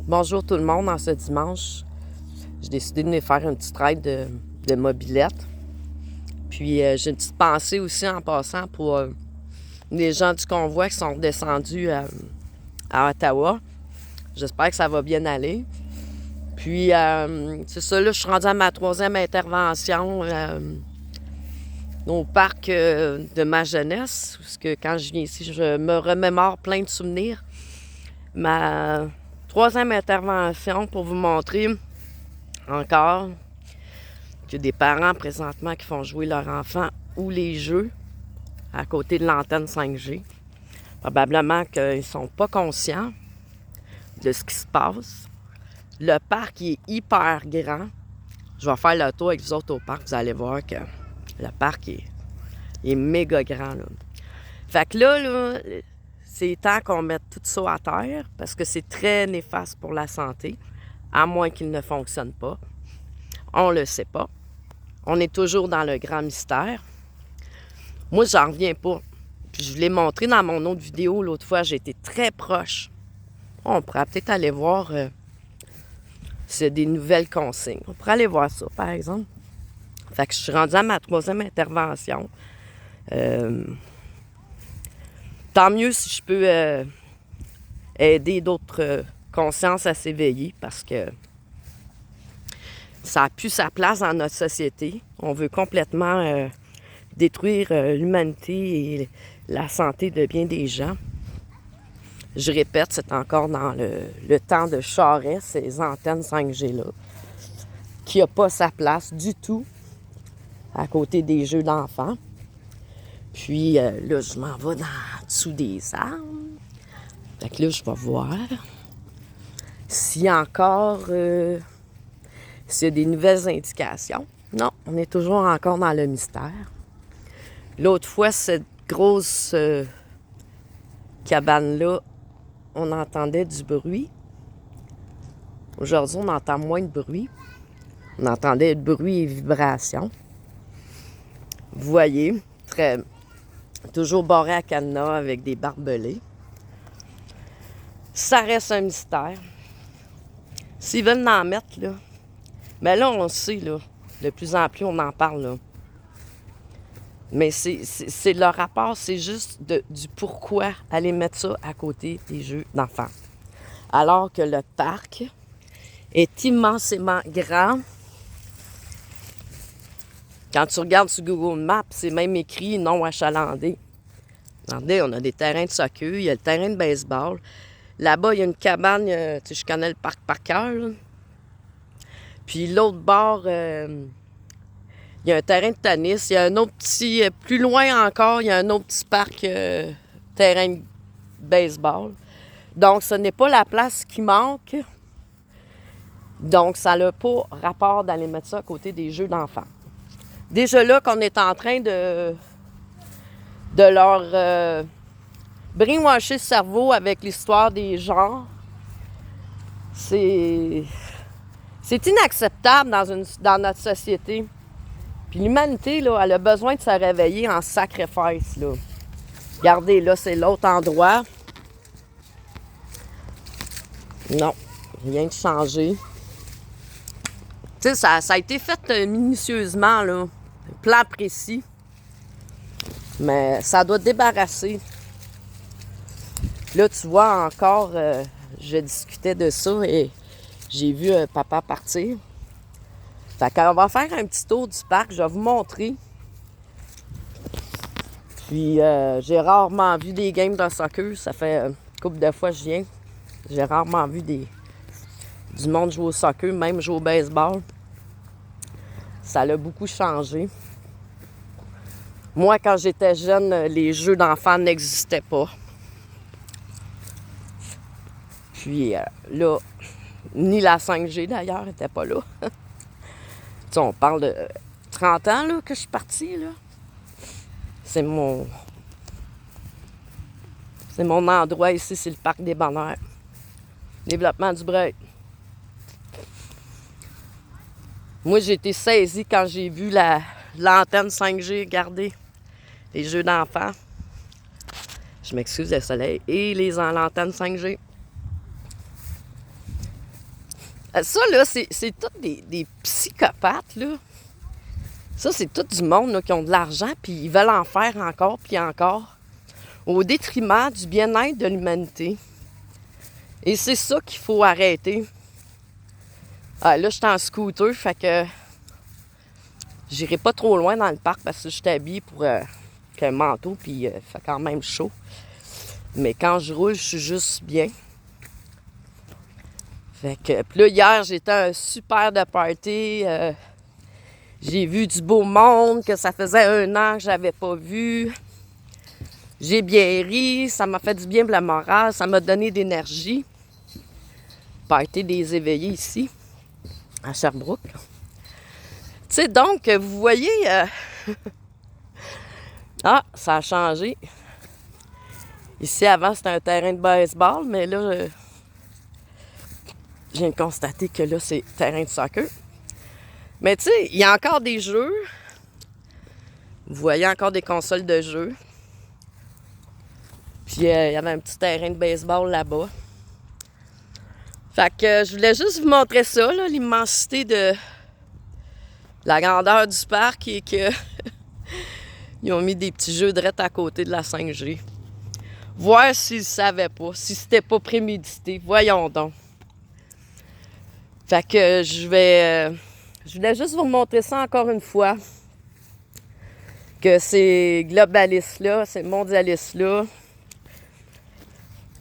Bonjour tout le monde, en ce dimanche, j'ai décidé de venir faire une petite ride de mobilette. Puis j'ai une petite pensée aussi en passant pour les gens du convoi qui sont descendus à Ottawa. J'espère que ça va bien aller. Puis c'est ça, là, je suis rendue à ma 3e intervention au parc de ma jeunesse. Parce que quand je viens ici, je me remémore plein de souvenirs. Ma 3e intervention pour vous montrer encore qu'il y a des parents présentement qui font jouer leurs enfants ou les jeux à côté de l'antenne 5G. Probablement qu'ils ne sont pas conscients de ce qui se passe. Le parc il est hyper grand. Je vais faire le tour avec vous autres au parc. Vous allez voir que le parc est méga grand. Là. Fait que là, c'est temps qu'on mette tout ça à terre parce que c'est très néfaste pour la santé, à moins qu'il ne fonctionne pas. On le sait pas. On est toujours dans le grand mystère. Moi, j'en reviens pas. Puis je vous l'ai montré dans mon autre vidéo l'autre fois, j'ai été très proche. On pourrait peut-être aller voir s'il y a des nouvelles consignes. On pourrait aller voir ça, par exemple. Fait que je suis rendue à ma 3e intervention. Tant mieux si je peux aider d'autres consciences à s'éveiller parce que ça n'a plus sa place dans notre société. On veut complètement détruire l'humanité et la santé de bien des gens. Je répète, c'est encore dans le temps de Charest, ces antennes 5G-là, qui n'a pas sa place du tout à côté des jeux d'enfants. Puis là, je m'en vais en dessous des arbres. Fait que là, je vais voir s'il y a encore s'il y a des nouvelles indications. Non, on est toujours encore dans le mystère. L'autre fois, cette grosse cabane-là, on entendait du bruit. Aujourd'hui, on entend moins de bruit. On entendait le bruit et vibrations. Vous voyez, toujours barré à cadenas avec des barbelés. Ça reste un mystère. S'ils veulent en mettre, là, mais là, on le sait, là, de plus en plus, on en parle, là. Mais c'est le rapport, c'est juste du pourquoi aller mettre ça à côté des jeux d'enfants. Alors que le parc est immensément grand. Quand tu regardes sur Google Maps, c'est même écrit non achalandé. Regardez, on a des terrains de soccer, il y a le terrain de baseball. Là-bas, il y a une cabane, tu sais, je connais le parc par cœur, là. Puis l'autre bord, il y a un terrain de tennis. Il y a un autre petit, plus loin encore, il y a un autre petit parc, terrain de baseball. Donc, ce n'est pas la place qui manque. Donc, ça n'a pas rapport d'aller mettre ça à côté des jeux d'enfants. Déjà là qu'on est en train de leur brainwasher le cerveau avec l'histoire des genres. C'est inacceptable dans notre société. Puis l'humanité, là, elle a besoin de se réveiller en sacrifice, là. Regardez, là, c'est l'autre endroit. Non, rien de changé. Tu sais, ça a été fait minutieusement, là. Un plan précis. Mais ça doit débarrasser. Là, tu vois encore, je discutais de ça et j'ai vu papa partir. Fait qu'on va faire un petit tour du parc, je vais vous montrer. Puis j'ai rarement vu des games de soccer, ça fait une couple de fois que je viens. J'ai rarement vu du monde jouer au soccer, même jouer au baseball. Ça a beaucoup changé. Moi, quand j'étais jeune, les jeux d'enfants n'existaient pas. Puis là, ni la 5G d'ailleurs n'était pas là. T'sais, on parle de 30 ans là, que je suis partie. Là. C'est mon endroit ici, c'est le parc des Bonheurs. Développement du Breuil. Moi, j'ai été saisie quand j'ai vu l'antenne 5G, regardez, les jeux d'enfants. Je m'excuse, le soleil. Et l'antenne 5G. Ça, là, c'est tous des psychopathes, là. Ça, c'est tout du monde là, qui ont de l'argent, puis ils veulent en faire encore, puis encore, au détriment du bien-être de l'humanité. Et c'est ça qu'il faut arrêter. Ah, là, je suis en scooter, fait que j'irai pas trop loin dans le parc parce que je suis habillée pour un manteau, puis il fait quand même chaud. Mais quand je roule, je suis juste bien. Fait que, puis là, hier, j'étais à un super de party. J'ai vu du beau monde que ça faisait 1 an que j'avais pas vu. J'ai bien ri, ça m'a fait du bien pour la morale, ça m'a donné d'énergie. Party des éveillés ici, à Sherbrooke. Tu sais, donc, vous voyez... Ah, ça a changé. Ici, avant, c'était un terrain de baseball, mais là, je viens de constater que là, c'est terrain de soccer. Mais tu sais, il y a encore des jeux. Vous voyez encore des consoles de jeux. Puis, il y avait un petit terrain de baseball là-bas. Fait que je voulais juste vous montrer ça, là, l'immensité de la grandeur du parc et que ils ont mis des petits jeux drettes à côté de la 5G. Voir s'ils ne savaient pas, si c'était pas prémédité. Voyons donc. Fait que je voulais juste vous montrer ça encore une fois. Que ces globalistes-là, ces mondialistes-là,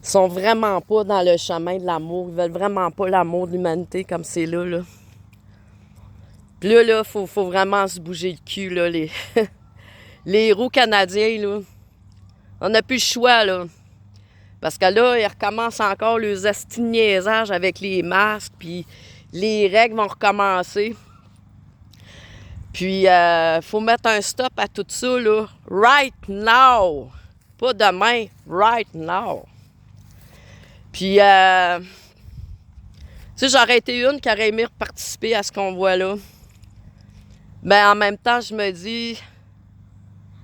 sont vraiment pas dans le chemin de l'amour. Ils veulent vraiment pas l'amour de l'humanité comme c'est là, là. Puis là, faut vraiment se bouger le cul, là. Les héros canadiens, là. On n'a plus le choix, là. Parce que là, ils recommencent encore leurs asti-niaisages avec les masques, puis les règles vont recommencer. Puis, faut mettre un stop à tout ça, là. Right now! Pas demain, right now! Puis, tu sais, j'aurais été une qui aurait aimé participer à ce convoi-là. Mais en même temps, je me dis,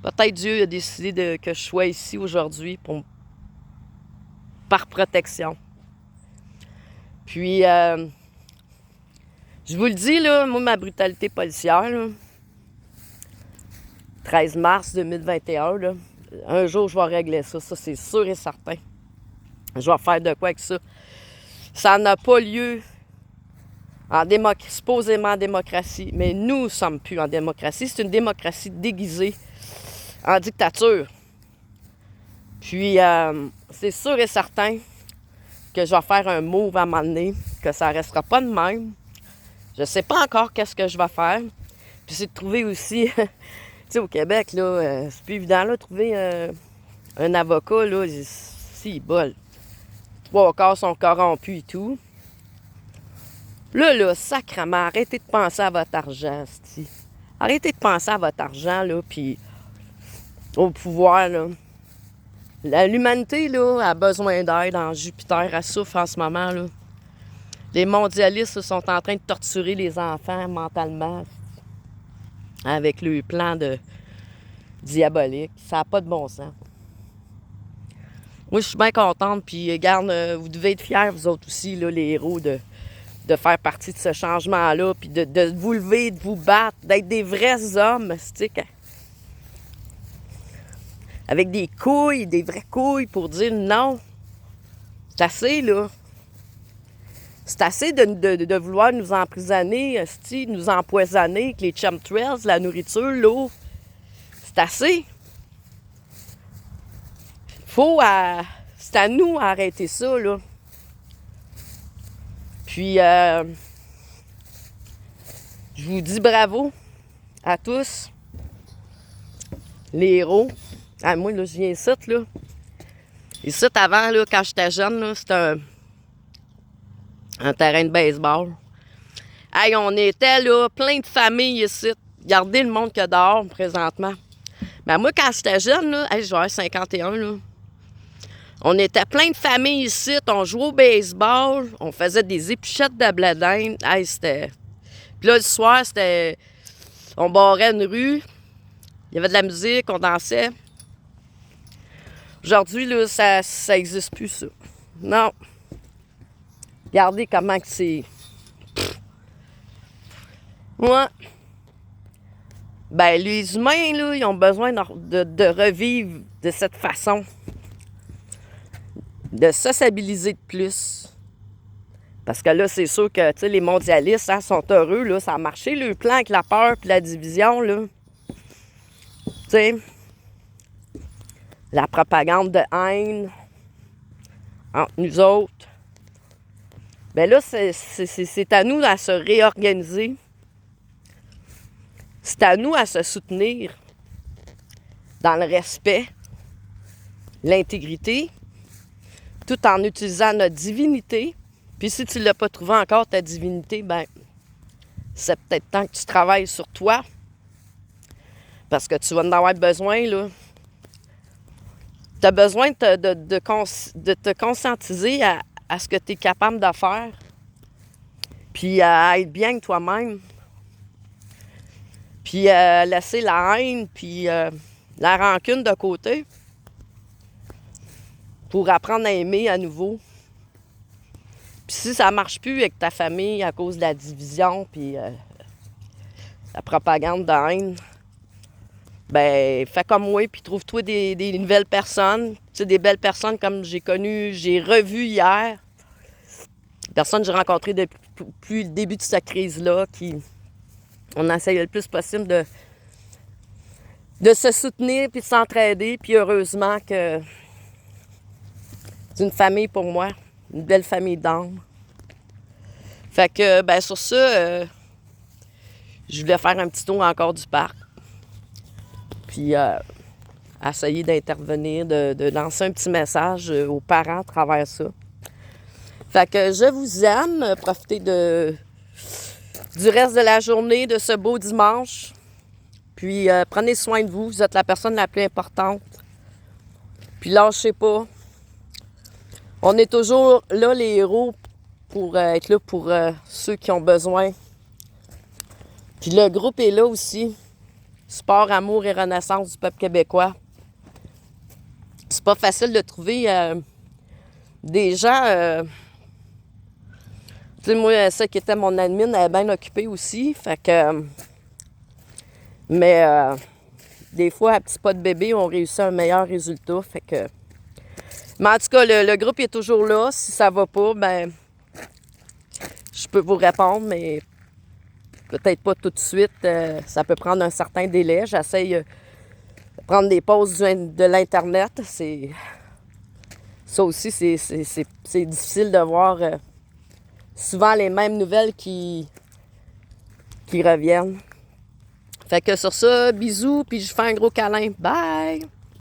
peut-être Dieu a décidé que je sois ici aujourd'hui par protection. Puis, je vous le dis, là, moi, ma brutalité policière, là, 13 mars 2021, là, un jour, je vais régler ça. Ça, c'est sûr et certain. Je vais faire de quoi avec ça. Ça n'a pas lieu supposément en démocratie, mais nous ne sommes plus en démocratie. C'est une démocratie déguisée en dictature. Puis, c'est sûr et certain que je vais faire un move à un moment donné, que ça ne restera pas de même. Je ne sais pas encore qu'est-ce que je vais faire. Puis, c'est de trouver aussi, tu sais, au Québec, là, c'est plus évident, là, trouver un avocat, là, si, bol. 3/4 sont corrompus et tout. Là, sacrement, arrêtez de penser à votre argent, c'ti. Arrêtez de penser à votre argent, là, puis au pouvoir, là. L'humanité, là, a besoin d'aide en Jupiter. Elle souffre en ce moment, là. Les mondialistes sont en train de torturer les enfants mentalement avec le plan diabolique. Ça n'a pas de bon sens. Moi, je suis bien contente, puis regarde, vous devez être fiers, vous autres aussi, là, les héros, de faire partie de ce changement-là, puis de vous lever, de vous battre, d'être des vrais hommes, tu sais, avec des couilles, des vraies couilles pour dire non. C'est assez, là. C'est assez de vouloir nous emprisonner, nous empoisonner avec les chemtrails, la nourriture, l'eau. C'est assez. C'est à nous d'arrêter ça, là. Puis, je vous dis bravo à tous, les héros. Ah, moi, là, je viens ici, là. Ici, avant, là, quand j'étais jeune, là, c'était un terrain de baseball. Hey, on était, là, plein de familles ici. Regardez le monde qu'il y a dehors, présentement. Ben, moi, quand j'étais jeune, là, hey, je vais avoir 51, là. On était plein de familles ici, on jouait au baseball, on faisait des épluchettes de blé d'Inde. Hey, c'était... Puis là, le soir, c'était... On barrait une rue, il y avait de la musique, on dansait. Aujourd'hui, là, ça n'existe plus, ça. Non. Regardez comment que c'est Ouais. Ben, les humains, là, ils ont besoin de revivre de cette façon. De sociabiliser de plus. Parce que là, c'est sûr que, tu sais, les mondialistes, hein, sont heureux, là. Ça a marché, le plan avec la peur et la division, là. Tu sais, la propagande de haine entre nous autres. Ben là, c'est à nous à se réorganiser. C'est à nous à se soutenir dans le respect, l'intégrité, tout en utilisant notre divinité. Puis si tu ne l'as pas trouvé encore, ta divinité, ben c'est peut-être temps que tu travailles sur toi. Parce que tu vas en avoir besoin, là. Tu as besoin de te conscientiser à ce que tu es capable de faire. Puis à être bien avec toi-même. Puis laisser la haine, puis la rancune de côté. Pour apprendre à aimer à nouveau. Puis si ça marche plus avec ta famille à cause de la division, puis la propagande de haine, ben fais comme moi, puis trouve-toi des nouvelles personnes. Tu sais, des belles personnes comme j'ai revu hier. Personnes que j'ai rencontrées depuis le début de cette crise-là, on essaye le plus possible de se soutenir, puis de s'entraider, puis heureusement que c'est une famille pour moi, une belle famille d'âme. Fait que, ben sur ça, je voulais faire un petit tour encore du parc. Puis essayer d'intervenir, de lancer un petit message aux parents à travers ça. Fait que je vous aime. Profitez du reste de la journée, de ce beau dimanche. Puis prenez soin de vous. Vous êtes la personne la plus importante. Puis lâchez pas. On est toujours là, les héros, pour être là pour ceux qui ont besoin. Puis le groupe est là aussi. Sport, amour et renaissance du peuple québécois. C'est pas facile de trouver des gens... tu sais, moi, celle qui était mon admin, elle est bien occupée aussi. Fait que... mais des fois, à petits pas de bébé, on réussit un meilleur résultat. Fait que... mais en tout cas, le groupe est toujours là. Si ça va pas, ben... je peux vous répondre, mais... peut-être pas tout de suite. Ça peut prendre un certain délai. J'essaye de prendre des pauses de l'Internet. Ça aussi, c'est difficile de voir souvent les mêmes nouvelles qui reviennent. Fait que sur ça, bisous, puis je fais un gros câlin. Bye!